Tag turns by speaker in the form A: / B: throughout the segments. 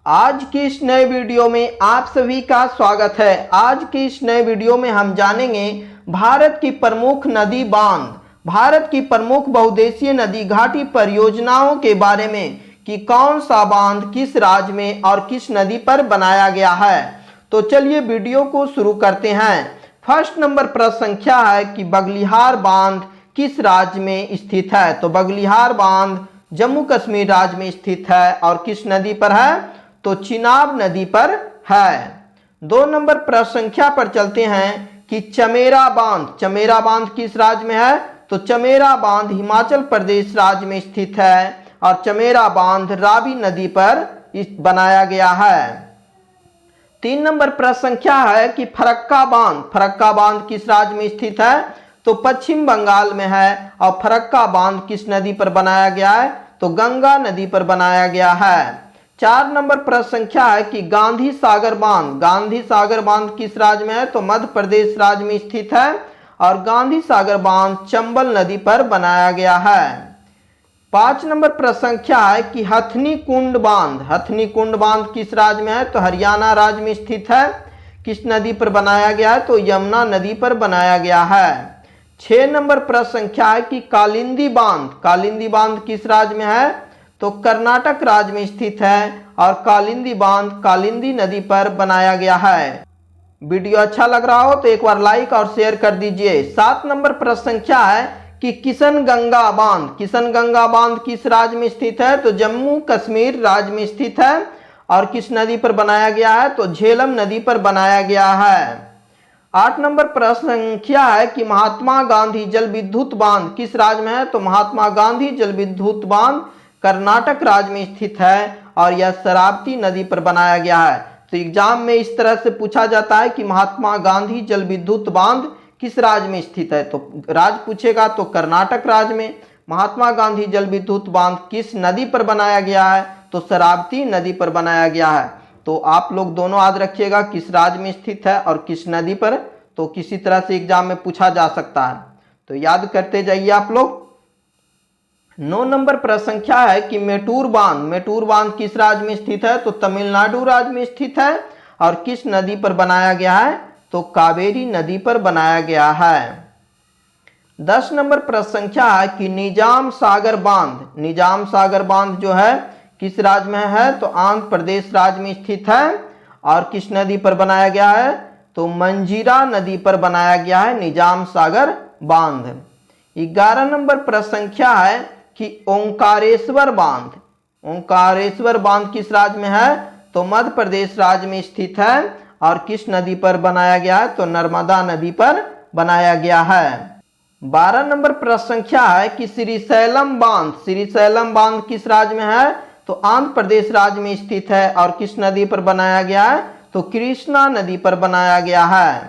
A: आज की इस नए वीडियो में आप सभी का स्वागत है। आज की इस नए वीडियो में हम जानेंगे भारत की प्रमुख नदी बांध, भारत की प्रमुख बहुउद्देशीय नदी घाटी परियोजनाओं के बारे में कि कौन सा बांध किस राज्य में और किस नदी पर बनाया गया है। तो चलिए वीडियो को शुरू करते हैं। फर्स्ट नंबर प्रश्न संख्या है कि बगलिहार बांध किस राज्य में स्थित है। तो बगलिहार बांध जम्मू कश्मीर राज्य में स्थित है और किस नदी पर है, तो चिनाब नदी पर है। 2 नंबर प्रश्न संख्या पर चलते हैं कि चमेरा बांध किस राज्य में है। तो चमेरा बांध हिमाचल प्रदेश राज्य में स्थित है और चमेरा बांध रावी नदी पर बनाया गया है। 3 नंबर प्रश्न संख्या है कि फरक्का बांध किस राज्य में स्थित है। तो पश्चिम बंगाल में है और फरक्का बांध किस नदी पर बनाया गया है, तो गंगा नदी पर बनाया गया है। 4 नंबर प्रश्न संख्या है कि गांधी सागर बांध किस राज्य में है। तो मध्य प्रदेश राज्य में स्थित है और गांधी सागर बांध चंबल नदी पर बनाया गया है। 5 नंबर प्रश्न संख्या है कि हथनी कुंड बांध किस राज्य में है। तो हरियाणा राज्य में स्थित है। किस नदी पर बनाया गया है, तो यमुना नदी पर बनाया गया है। 6 नंबर प्रश्न संख्या है कि कालिंदी बांध किस राज्य में है। तो कर्नाटक राज्य में स्थित है और कालिंदी बांध कालिंदी नदी पर बनाया गया है। वीडियो अच्छा लग रहा हो तो एक बार लाइक और शेयर कर दीजिए। 7 नंबर प्रश्न संख्या है कि किशनगंगा बांध किस राज्य में स्थित है। तो जम्मू कश्मीर राज्य में स्थित है और किस नदी पर बनाया गया है, तो झेलम नदी पर बनाया गया है। 8 नंबर प्रश्न संख्या है कि महात्मा गांधी जल विद्युत बांध किस राज्य में है। तो महात्मा गांधी जल विद्युत बांध कर्नाटक राज्य में स्थित है और यह शरावती नदी पर बनाया गया है। तो एग्जाम में इस तरह से पूछा जाता है कि महात्मा गांधी जल विद्युत बांध किस राज्य में स्थित है। तो राज्य पूछेगा तो कर्नाटक राज्य में। महात्मा गांधी जल विद्युत बांध किस नदी पर बनाया गया है, तो शरावती नदी पर बनाया गया है। तो आप लोग दोनों याद रखिएगा किस राज्य में स्थित है और किस नदी पर, तो किसी तरह से एग्जाम में पूछा जा सकता है, तो याद करते जाइए आप लोग। 9 नंबर प्रश्न संख्या है कि मेटूर बांध किस राज्य में स्थित है। तो तमिलनाडु राज्य में स्थित है और किस नदी पर बनाया गया है, तो कावेरी नदी पर बनाया गया है। 10 नंबर प्रश्न संख्या है कि निजाम सागर बांध जो है किस राज्य में है। तो आंध्र प्रदेश राज्य में स्थित है और किस नदी पर बनाया गया है, तो मंजीरा नदी पर बनाया गया है निजाम सागर बांध। 11 नंबर प्रश्न संख्या है कि ओंकारेश्वर बांध किस राज्य में है। तो मध्य प्रदेश राज्य में स्थित है और किस नदी पर बनाया गया है, तो नर्मदा नदी पर बनाया गया है। 12 नंबर प्रश्न संख्या है कि श्रीशैलम बांध किस राज्य में है। तो आंध्र प्रदेश राज्य में स्थित है और किस नदी पर बनाया गया है, तो कृष्णा नदी पर बनाया गया है।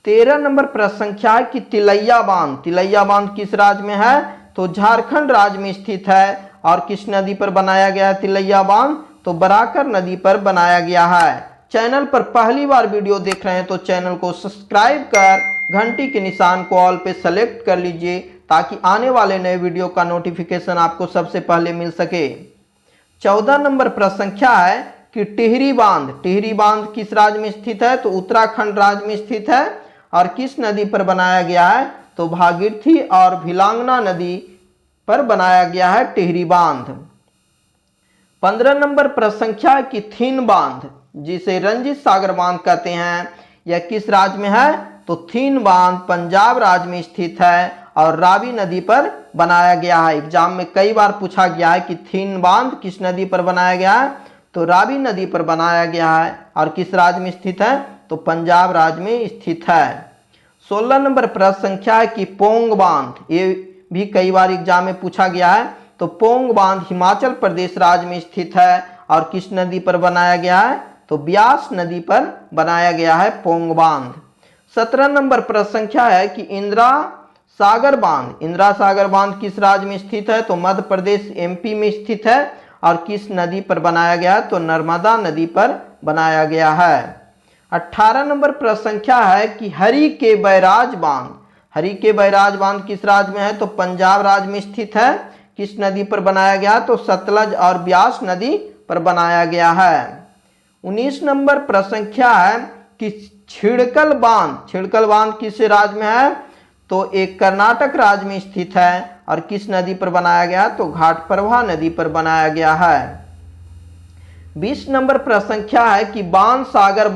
A: 13 नंबर प्रश्न संख्या है कि तिलैया बांध किस राज्य में है। तो झारखंड राज्य में स्थित है और किस नदी पर बनाया गया है तिलैया बांध, तो बराकर नदी पर बनाया गया है। चैनल पर पहली बार वीडियो देख रहे हैं तो चैनल को सब्सक्राइब कर घंटी के निशान को ऑल पे सेलेक्ट कर लीजिए ताकि आने वाले नए वीडियो का नोटिफिकेशन आपको सबसे पहले मिल सके। 14 नंबर प्रश्न संख्या है कि टिहरी बांध किस राज्य में स्थित है। तो उत्तराखंड राज्य में स्थित है और किस नदी पर बनाया गया है, तो भागीरथी और भिलांगना नदी पर बनाया गया है टिहरी बांध। 15 नंबर प्रश्न संख्या है कि थीन बांध जिसे रंजीत सागर बांध कहते हैं, यह किस राज्य में है। तो थीन बांध पंजाब राज्य में स्थित है और रावी नदी पर बनाया गया है। एग्जाम में कई बार पूछा गया है कि थीन बांध किस नदी पर बनाया गया है, तो रावी नदी पर बनाया गया है और किस राज्य में स्थित है, तो पंजाब राज्य में स्थित है। 16 नंबर प्रश्न संख्या है कि पोंग बांध, ये भी कई बार एग्जाम में पूछा गया है। तो पोंग बांध हिमाचल प्रदेश राज्य में स्थित है और किस नदी पर बनाया गया है, तो ब्यास नदी पर बनाया गया है पोंग बांध। 17 नंबर प्रश्न संख्या है कि इंदिरा सागर बांध किस राज्य में स्थित है। तो मध्य प्रदेश एमपी में स्थित है और किस नदी पर बनाया गया है, तो नर्मदा नदी पर बनाया गया है। 18 नंबर प्रश्न संख्या है कि हरि के बैराज बांध किस राज्य में है। तो पंजाब राज्य में स्थित है। किस नदी पर बनाया गया, तो सतलज और ब्यास नदी पर बनाया गया है। 19 नंबर प्रश्न संख्या है कि छिड़कल बांध किस राज्य में है? तो एक कर्नाटक राज्य में स्थित है और किस नदी पर बनाया गया? तो घाटप्रभा नदी पर बनाया गया है। 20 नंबर प्रश्न संख्या है कि बाणसागर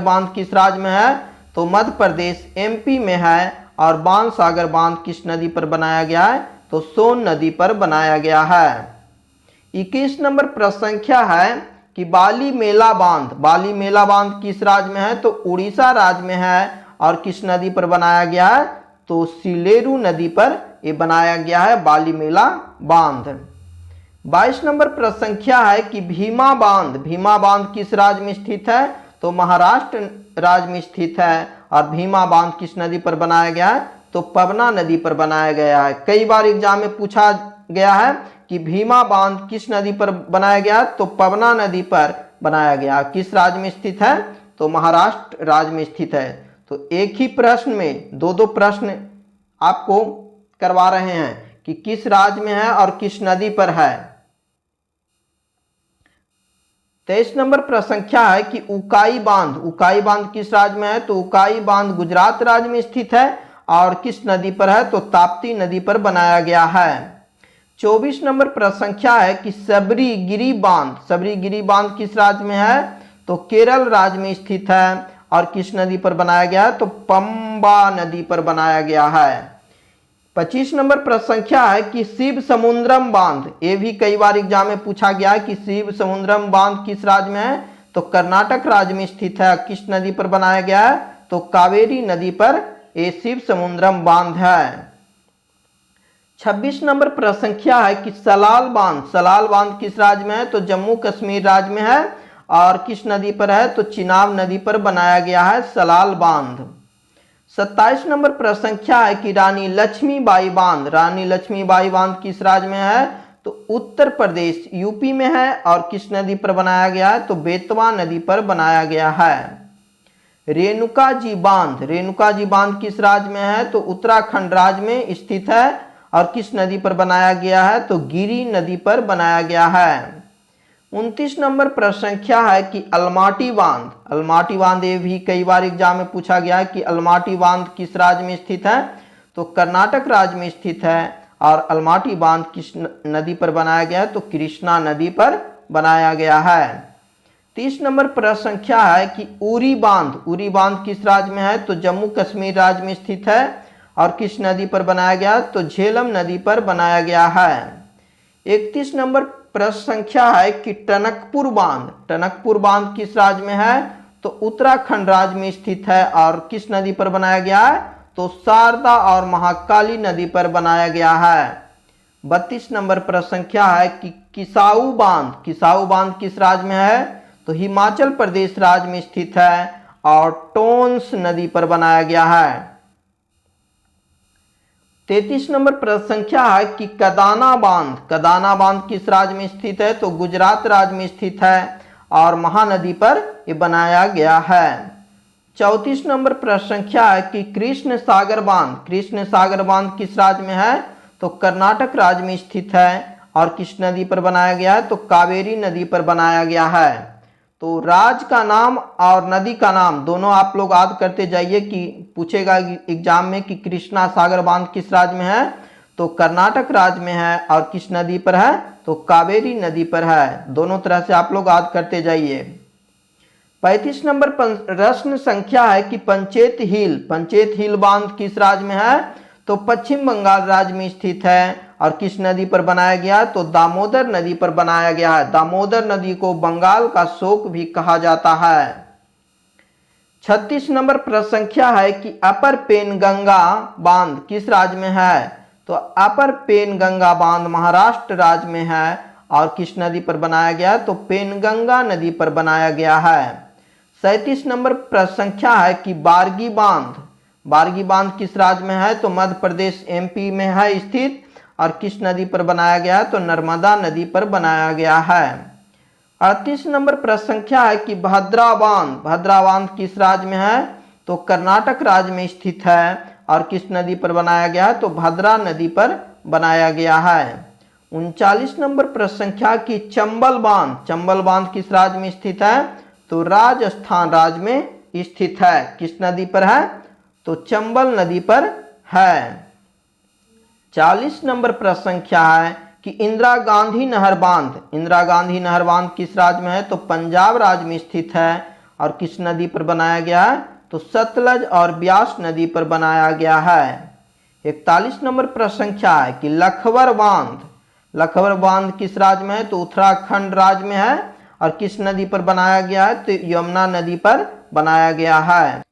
A: बांध किस राज्य में है? तो मध्य प्रदेश एमपी में है और बाणसागर बांध किस नदी पर बनाया गया है? तो सोन नदी पर बनाया गया है। 21 नंबर प्रश्न संख्या है कि बाली मेला बांध किस राज्य में है? तो उड़ीसा राज्य में है और किस नदी पर बनाया गया है? तो सिलेरू नदी पर ये बनाया गया है बाली मेला बांध। 22 नंबर प्रश्न संख्या है कि भीमा बांध किस राज्य में स्थित है? तो महाराष्ट्र राज्य में स्थित है और भीमा बांध किस नदी पर बनाया गया है? तो पवना नदी पर बनाया गया है। कई बार एग्जाम में पूछा गया है कि भीमा बांध किस नदी पर बनाया गया? तो पवना नदी पर बनाया गया। किस राज्य में स्थित है? तो महाराष्ट्र राज्य में स्थित है। तो एक ही प्रश्न में दो प्रश्न आपको करवा रहे हैं कि किस राज्य में है और किस नदी पर है। 23 नंबर प्रश्न संख्या है कि उकाई बांध किस राज्य में है? तो उकाई बांध गुजरात राज्य में स्थित है और किस नदी पर है? तो ताप्ती नदी पर बनाया गया है। 24 नंबर प्रश्न संख्या है कि सबरीगिरी बांध किस राज्य में है? तो केरल राज्य में स्थित है और किस नदी पर बनाया गया? तो पंबा नदी पर बनाया गया है। 25 नंबर प्रश्न संख्या है कि शिव समुद्रम बांध, ये भी कई बार एग्जाम में पूछा गया है कि शिव समुद्रम बांध किस राज्य में है? तो कर्नाटक राज्य में स्थित है। किस नदी पर बनाया गया है? तो कावेरी नदी पर ये शिव समुद्रम बांध है। 26 नंबर प्रश्न संख्या है कि सलाल बांध किस राज्य में है? तो जम्मू कश्मीर राज्य में है और किस नदी पर है? तो चिनाब नदी पर बनाया गया है सलाल बांध। 27 नंबर प्रश्न संख्या है कि रानी लक्ष्मीबाई बांध किस राज्य में है? तो उत्तर प्रदेश यूपी में है और किस नदी पर बनाया गया है? तो बेतवा नदी पर बनाया गया है। रेणुका जी बांध किस राज्य में है? तो उत्तराखंड राज्य में स्थित है और किस नदी पर बनाया गया है? तो गिरी नदी पर बनाया गया है। 29 नंबर प्रश्न संख्या है कि अलमाटी बांध, ये भी कई बार एग्जाम में पूछा गया है कि अलमाटी बांध किस राज्य में स्थित है? तो कर्नाटक राज्य में स्थित है और अलमाटी बांध किस नदी पर बनाया गया है? तो कृष्णा नदी पर बनाया गया है। 30 नंबर प्रश्न संख्या है कि उरी बांध किस राज्य में है? तो जम्मू कश्मीर राज्य में स्थित है और किस नदी पर बनाया गया? तो झेलम नदी पर बनाया गया है। 31 नंबर प्रश्न संख्या है कि टनकपुर बांध किस राज्य में है? तो उत्तराखंड राज्य में स्थित है और किस नदी पर बनाया गया है? तो शारदा और महाकाली नदी पर बनाया गया है। 32 नंबर प्रश्न संख्या है कि किसाऊ बांध किस राज्य में है? तो हिमाचल प्रदेश राज्य में स्थित है और टोंस नदी पर बनाया गया है। 33 नंबर प्रश्न संख्या है कि कदाना बांध किस राज्य में स्थित है? तो गुजरात राज्य में स्थित है और महानदी पर यह बनाया गया है। 34 नंबर प्रश्न संख्या है कि कृष्ण सागर बांध किस राज्य में है? तो कर्नाटक राज्य में स्थित है और किस नदी पर बनाया गया है? तो कावेरी नदी पर बनाया गया है। तो राज्य का नाम और नदी का नाम दोनों आप लोग याद करते जाइए कि पूछेगा एग्जाम में कि कृष्णा सागर बांध किस राज्य में है? तो कर्नाटक राज्य में है और किस नदी पर है? तो कावेरी नदी पर है। दोनों तरह से आप लोग याद करते जाइए। 35 नंबर प्रश्न संख्या है कि पंचेत हिल बांध किस राज्य में है? तो पश्चिम बंगाल राज्य में स्थित है और किस नदी पर बनाया गया? तो दामोदर नदी पर बनाया गया है। दामोदर नदी को बंगाल का शोक भी कहा जाता है। 36 नंबर प्रश्न संख्या है कि अपर पेनगंगा बांध किस राज्य में है? तो अपर पेनगंगा बांध महाराष्ट्र राज्य में है और किस नदी पर बनाया गया? तो पेनगंगा नदी पर बनाया गया है। 37 नंबर प्रश्न संख्या है कि बारगी बांध किस राज्य में है? तो मध्य प्रदेश एमपी में है स्थित और किस नदी पर बनाया गया? तो नर्मदा नदी पर बनाया गया है। 38 नंबर प्रश्न संख्या है कि भद्रा बांध किस राज्य में है? तो कर्नाटक राज्य में स्थित है और किस नदी पर बनाया गया? तो भद्रा नदी पर बनाया गया है। 39 नंबर प्रश्न संख्या की चंबल बांध किस राज्य में स्थित है? तो राजस्थान राज्य में स्थित है। किस नदी पर है? तो चंबल नदी पर है। 40 नंबर प्रश्न संख्या है कि इंदिरा गांधी नहर बांध किस राज्य में है? तो पंजाब राज्य में स्थित है। और किस नदी पर बनाया गया है? तो सतलज और ब्यास नदी पर बनाया गया है। 41 नंबर प्रश्न संख्या है कि लखवर बांध किस राज्य में है? तो उत्तराखंड राज्य में है। और किस नदी पर बनाया गया है? तो यमुना नदी पर बनाया गया है।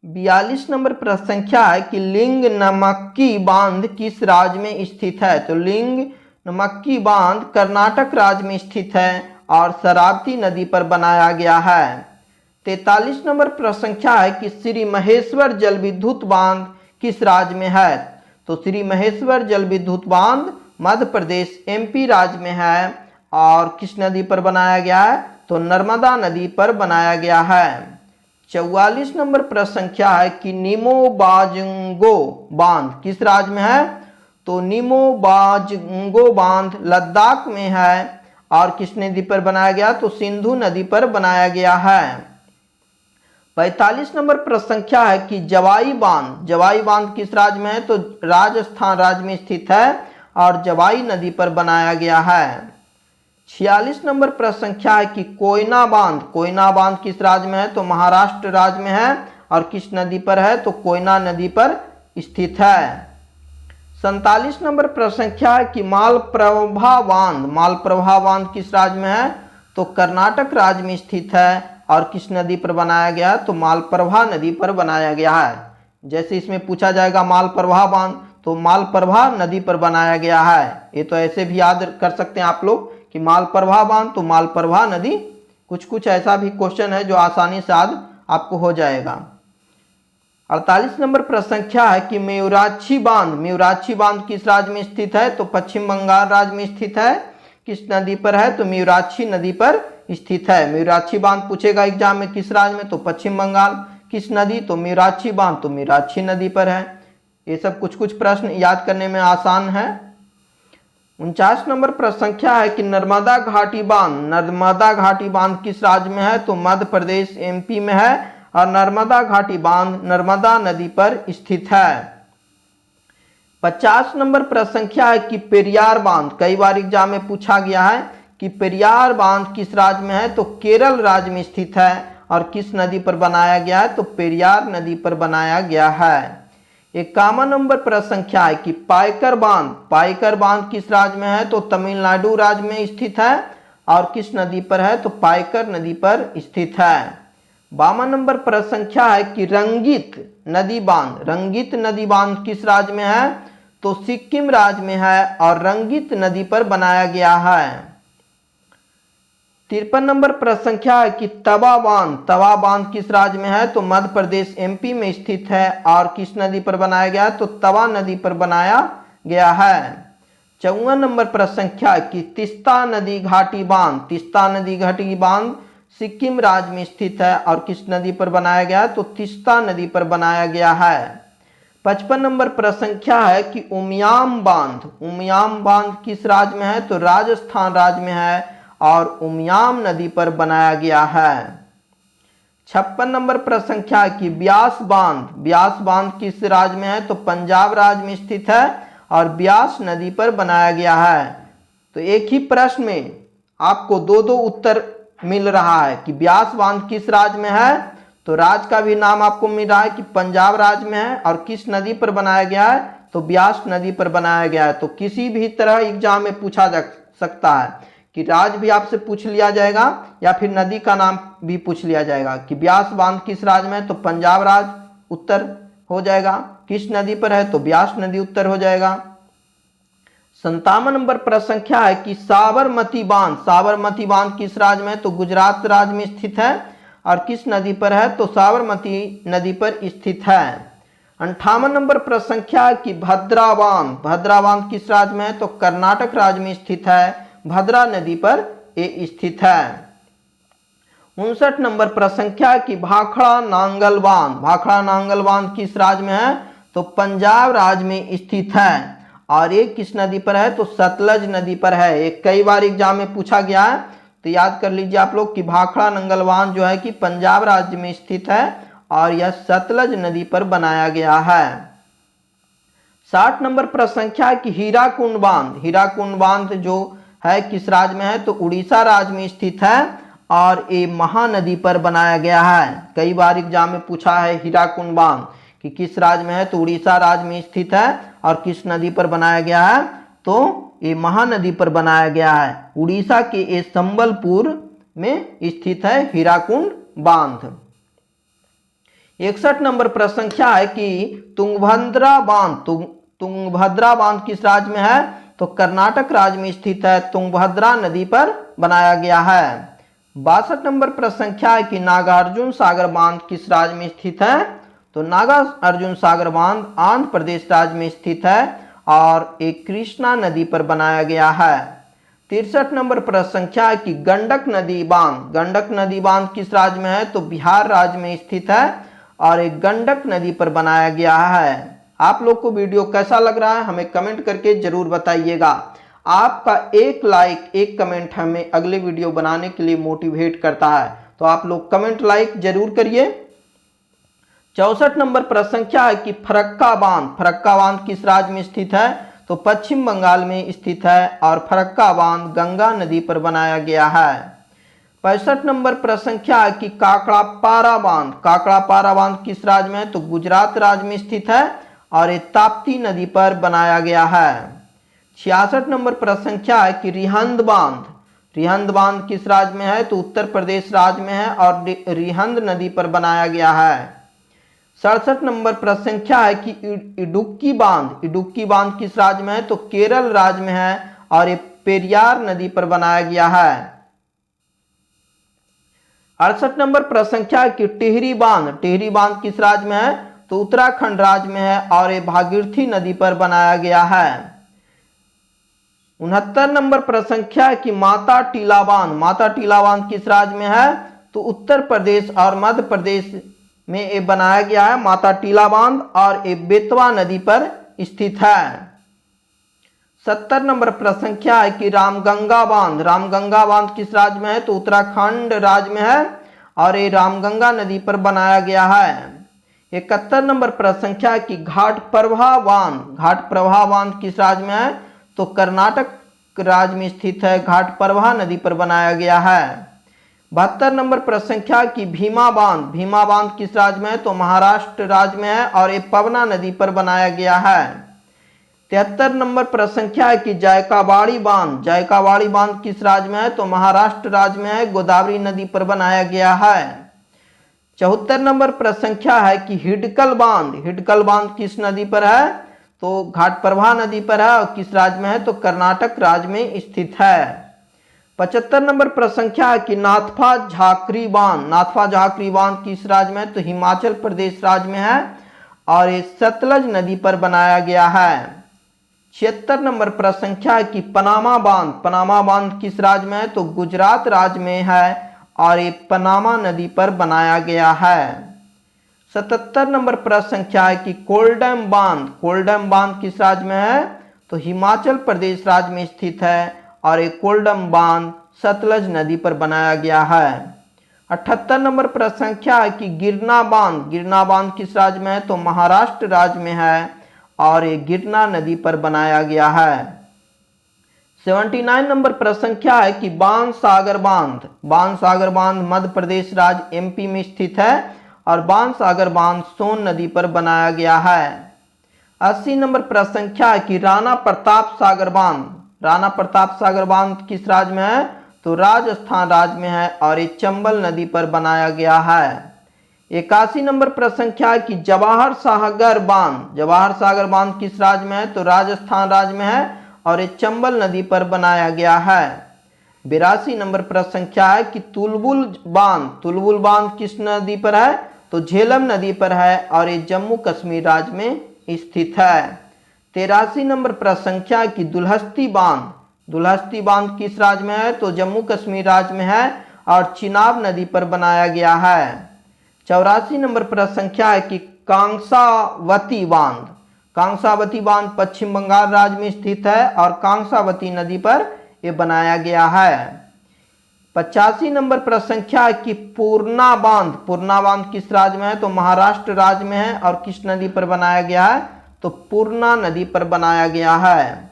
A: 42 नंबर प्रश्न संख्या है कि लिंग नमक्की बांध किस राज्य में स्थित है? तो लिंग नमक्की बांध कर्नाटक राज्य में स्थित है और शरावती नदी पर बनाया गया है। 43 नंबर प्रश्न संख्या है कि श्री महेश्वर जल विद्युत बांध किस राज्य में है? तो श्री महेश्वर जल विद्युत बांध मध्य प्रदेश एमपी राज्य में है। और किस नदी पर बनाया गया है? तो नर्मदा नदी पर बनाया गया है। 44 नंबर प्रश्न संख्या है कि निमोबाजुंगो बांध किस राज्य में है? तो निमोबाजुंगो बांध लद्दाख में है। और किस नदी पर बनाया गया? तो सिंधु नदी पर बनाया गया है। 45 नंबर प्रश्न संख्या है कि जवाई बांध किस राज्य में है? तो राजस्थान राज्य में स्थित है और जवाई नदी पर बनाया गया है। 46 नंबर प्रश्न संख्या है कि कोयना बांध किस राज्य में है? तो महाराष्ट्र राज्य में है। और किस नदी पर है? तो कोयना नदी पर स्थित है। 47 नंबर प्रश्न संख्या है कि मालप्रभा बांध किस राज्य में है? तो कर्नाटक राज्य में स्थित है। और किस नदी पर बनाया गया? तो मालप्रभा नदी पर बनाया गया है। जैसे इसमें पूछा जाएगा मालप्रभा बांध, तो मालप्रभा नदी पर बनाया गया है। ये तो ऐसे भी याद कर सकते हैं आप लोग कि मालप्रभा बांध तो मालप्रभा नदी। कुछ ऐसा भी क्वेश्चन है जो आसानी से याद आपको हो जाएगा। 48 नंबर प्रश्न संख्या है कि मयूराक्षी बांध किस राज्य में स्थित है? तो पश्चिम बंगाल राज्य में स्थित है। किस नदी पर है? तो मयूराक्षी नदी पर स्थित है। मयूराक्षी बांध पूछेगा एग्जाम में किस राज्य में? तो पश्चिम बंगाल। किस नदी? तो मयूराक्षी बांध तो मयूराक्षी नदी पर है। ये सब कुछ प्रश्न याद करने में आसान है। 49 नंबर प्रश्न संख्या है कि नर्मदा घाटी बांध किस राज्य में है? तो मध्य प्रदेश एमपी में है। और नर्मदा घाटी बांध नर्मदा नदी पर स्थित है। 50 नंबर प्रश्न संख्या है कि पेरियार बांध, कई बार एग्जाम में पूछा गया है कि पेरियार बांध किस राज्य में है? तो केरल राज्य में स्थित है। और किस नदी पर बनाया गया है? तो पेरियार नदी पर बनाया गया है। 51 नंबर प्रश्न संख्या है कि पायकर बांध किस राज्य में है? तो तमिलनाडु राज्य में स्थित है। और किस नदी पर है? तो पायकर नदी पर स्थित है। 52 नंबर प्रश्न संख्या है कि रंगित नदी बांध किस राज्य में है? तो सिक्किम राज्य में है। और रंगित नदी पर बनाया गया है। 53 नंबर प्रश्न संख्या है कि तवा बांध किस राज्य में है? तो मध्य प्रदेश एमपी में स्थित है। और किस नदी पर बनाया गया? तो तवा नदी पर बनाया गया है। 54 नंबर प्रश्न संख्या है कि तीस्ता नदी घाटी बांध सिक्किम राज्य में स्थित है। और किस नदी पर बनाया गया? तो तीस्ता नदी पर बनाया गया है। 55 नंबर प्रश्न संख्या है कि उमियाम बांध किस राज्य में है? तो राजस्थान राज्य में है। और उमियाम नदी पर बनाया गया है। 56 नंबर प्रश्न संख्या है कि ब्यास बांध किस राज्य में है? तो पंजाब राज्य में स्थित है। और ब्यास नदी पर बनाया गया है। तो एक ही प्रश्न में आपको दो उत्तर मिल रहा है कि ब्यास बांध किस राज्य में है, तो राज्य का भी नाम आपको मिल रहा है कि पंजाब राज्य में है। और किस नदी पर बनाया गया है? तो ब्यास नदी पर बनाया गया है। तो किसी भी तरह एग्जाम में पूछा जा सकता है कि राज्य भी आपसे पूछ लिया जाएगा या फिर नदी का नाम भी पूछ लिया जाएगा कि ब्यास बांध किस राज्य में है? तो पंजाब राज्य उत्तर हो जाएगा। किस नदी पर है? तो ब्यास नदी उत्तर हो जाएगा। 57 नंबर प्रश्न संख्या है कि साबरमती बांध किस राज्य में है? तो गुजरात राज्य में स्थित है। और किस नदी पर है? तो साबरमती नदी पर स्थित है। 58 नंबर प्रश्न संख्या है कि भद्रा बांध किस राज्य में है? तो कर्नाटक राज्य में स्थित है। भद्रा नदी पर ये स्थित है। 59 नंबर प्रश्न संख्या है कि भाखड़ा नांगल बांध किस राज्य में है? तो पंजाब राज्य में स्थित है। और एक किस नदी पर है, तो सतलज नदी पर है। एक कई बार एग्जाम में पूछा गया है, तो याद कर लीजिए आप लोग कि भाखड़ा नंगल बांध जो है कि पंजाब राज्य में स्थित है और यह सतलज नदी पर बनाया गया है। 60 नंबर प्रश्न संख्या है कि हीराकुंड बांध, हीराकुंड बांध जो है किस राज्य में है, तो उड़ीसा राज्य में स्थित है और ये महानदी पर बनाया गया है। कई बार एग्जाम में पूछा है हीराकुंड बांध कि किस राज्य में है, तो उड़ीसा राज्य में स्थित है और किस नदी पर बनाया गया है, तो ये महानदी पर बनाया गया है। उड़ीसा के ये संबलपुर में स्थित है हीराकुंड बांध। 61 नंबर प्रश्न संख्या है कि तुंगभद्रा बांध, तुंगभद्रा बांध किस राज्य में है, तो कर्नाटक राज्य में स्थित है, तुंगभद्रा नदी पर बनाया गया है। 62 नंबर प्रश्न संख्या है कि नागार्जुन सागर बांध किस राज्य में स्थित है, तो नागार्जुन सागर बांध आंध्र प्रदेश राज्य में स्थित है और एक कृष्णा नदी पर बनाया गया है। 63 नंबर प्रश्न संख्या है कि गंडक नदी बांध, गंडक नदी बांध किस राज्य में है, तो बिहार राज्य में स्थित है और एक गंडक नदी पर बनाया गया है। आप लोग को वीडियो कैसा लग रहा है हमें कमेंट करके जरूर बताइएगा। आपका एक लाइक एक कमेंट हमें अगले वीडियो बनाने के लिए मोटिवेट करता है, तो आप लोग कमेंट लाइक जरूर करिए। 64 नंबर प्रश्न संख्या है कि फरक्का बांध, फरक्का बांध किस राज्य में स्थित है, तो पश्चिम बंगाल में स्थित है और फरक्का बांध गंगा नदी पर बनाया गया है। 65 नंबर प्रश्न संख्या है कि काकड़ापारा बांध, काकड़ापारा बांध किस राज्य में है, तो गुजरात राज्य में स्थित है और ये ताप्ती नदी पर बनाया गया है। 66 नंबर प्रश्न संख्या है कि रिहंद बांध, रिहंद बांध किस राज्य में है, तो उत्तर प्रदेश राज्य में है और रिहंद नदी पर बनाया गया है। 67 नंबर प्रश्न संख्या है कि इडुक्की बांध, इडुक्की बांध किस राज्य में है, तो केरल राज्य में है और ये पेरियार नदी पर बनाया गया है। 68 नंबर प्रश्न संख्या है कि टिहरी बांध, टिहरी बांध किस राज्य में है, तो उत्तराखंड राज्य में है और ये भागीरथी नदी पर बनाया गया है। 69 नंबर प्रश्न संख्या है कि माता टीला बांध, माता टीला बांध किस राज्य में है, तो उत्तर प्रदेश और मध्य प्रदेश में ये बनाया गया है माता टीला बांध और ये बेतवा नदी पर स्थित है। 70 नंबर प्रश्न संख्या है कि रामगंगा बांध, रामगंगा बांध किस राज्य में है, तो उत्तराखंड राज्य में है और ये रामगंगा नदी पर बनाया गया है। 71 नंबर प्रश्न संख्या है कि घाटप्रभा बांध, घाटप्रभा बांध किस राज्य में है, तो कर्नाटक राज्य में स्थित है, घाटप्रभा नदी पर बनाया गया है। 72 नंबर प्रश्न संख्या की भीमा बांध, भीमा बांध किस राज्य में है, तो महाराष्ट्र राज्य में है और ये पवना नदी पर बनाया गया है। 73 नंबर प्रश्न संख्या है कि जायकावाड़ी बांध, जायकावाड़ी बांध किस राज्य में है, तो महाराष्ट्र राज्य में है, गोदावरी नदी पर बनाया गया है। 74 नंबर प्रश्न संख्या है कि हिडकल बांध, हिडकल बांध किस नदी पर है, तो घाटप्रभा नदी पर है और किस राज्य में है, तो कर्नाटक राज्य में स्थित है। 75 नंबर प्रश्न संख्या है कि नाथपा झाकरी बांध, नाथपा झाकरी बांध किस राज्य में है, तो हिमाचल प्रदेश राज्य में है और ये सतलज नदी पर बनाया गया है। 76 नंबर प्रश्न संख्या है कि पनामा बांध, पनामा बांध किस राज्य में है, तो गुजरात राज्य में है और ये पनामा नदी पर बनाया गया है। 77 नंबर प्रश्न संख्या है कि कोल्डम बांध, कोल्डम बांध किस राज्य में है, तो हिमाचल प्रदेश राज्य में स्थित है और एक कोल्डम बांध सतलज नदी पर बनाया गया है। 78 नंबर प्रश्न संख्या है कि गिरना बांध, गिरना बांध किस राज्य में है, तो महाराष्ट्र राज्य में है और ये गिरना नदी पर बनाया गया है। 79 नंबर प्रश्न संख्या है कि बाणसागर बांध, बाणसागर बांध मध्य प्रदेश राज्य एमपी में स्थित है और बाणसागर बांध सोन नदी पर बनाया गया है। 80 नंबर प्रश्न संख्या है कि राणा प्रताप सागर बांध, राणा प्रताप सागर बांध किस राज्य में है, तो राजस्थान राज्य में है और ये चंबल नदी पर बनाया गया है। 81 नंबर प्रश्न संख्या है कि जवाहर सागर बांध, जवाहर सागर बांध किस राज्य में है, तो राजस्थान राज्य में है और ये चंबल नदी पर बनाया गया है। 82 नंबर प्रश्न संख्या है कि तुलबुल बांध, तुलबुल बांध किस नदी पर है, तो झेलम नदी पर है और ये जम्मू कश्मीर राज्य में स्थित है। 83 नंबर प्रश्न संख्या की दुल्हस्ती बांध, दुल्हस्ती बांध किस राज्य में है, तो जम्मू कश्मीर राज्य में है और चिनाब नदी पर बनाया गया है। 84 नंबर प्रश्न संख्या है कि कांसावती बांध, कांसावती बांध पश्चिम बंगाल राज्य में स्थित है और कांसावती नदी पर यह बनाया गया है। 85 नंबर प्रश्न संख्या है कि पूर्णा बांध किस राज्य में है? तो महाराष्ट्र राज्य में है। और किस नदी पर बनाया गया है? तो पूर्णा नदी पर बनाया गया है।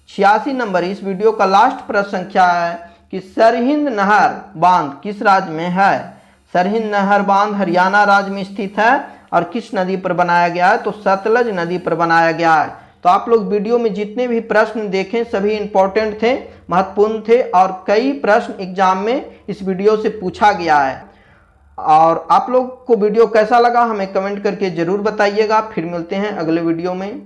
A: 86 नंबर इस वीडियो का लास्ट प्रश्न संख्या है कि सरहिंद नहर बांध किस राज्य में है? सरहिंद नहर बांध हरियाणा राज्य में स्थित है और किस नदी पर बनाया गया है? तो सतलज नदी पर बनाया गया है। तो आप लोग वीडियो में जितने भी प्रश्न देखें सभी इंपॉर्टेंट थे, महत्वपूर्ण थे और कई प्रश्न एग्जाम में इस वीडियो से पूछा गया है। और आप लोग को वीडियो कैसा लगा हमें कमेंट करके जरूर बताइएगा। फिर मिलते हैं अगले वीडियो में।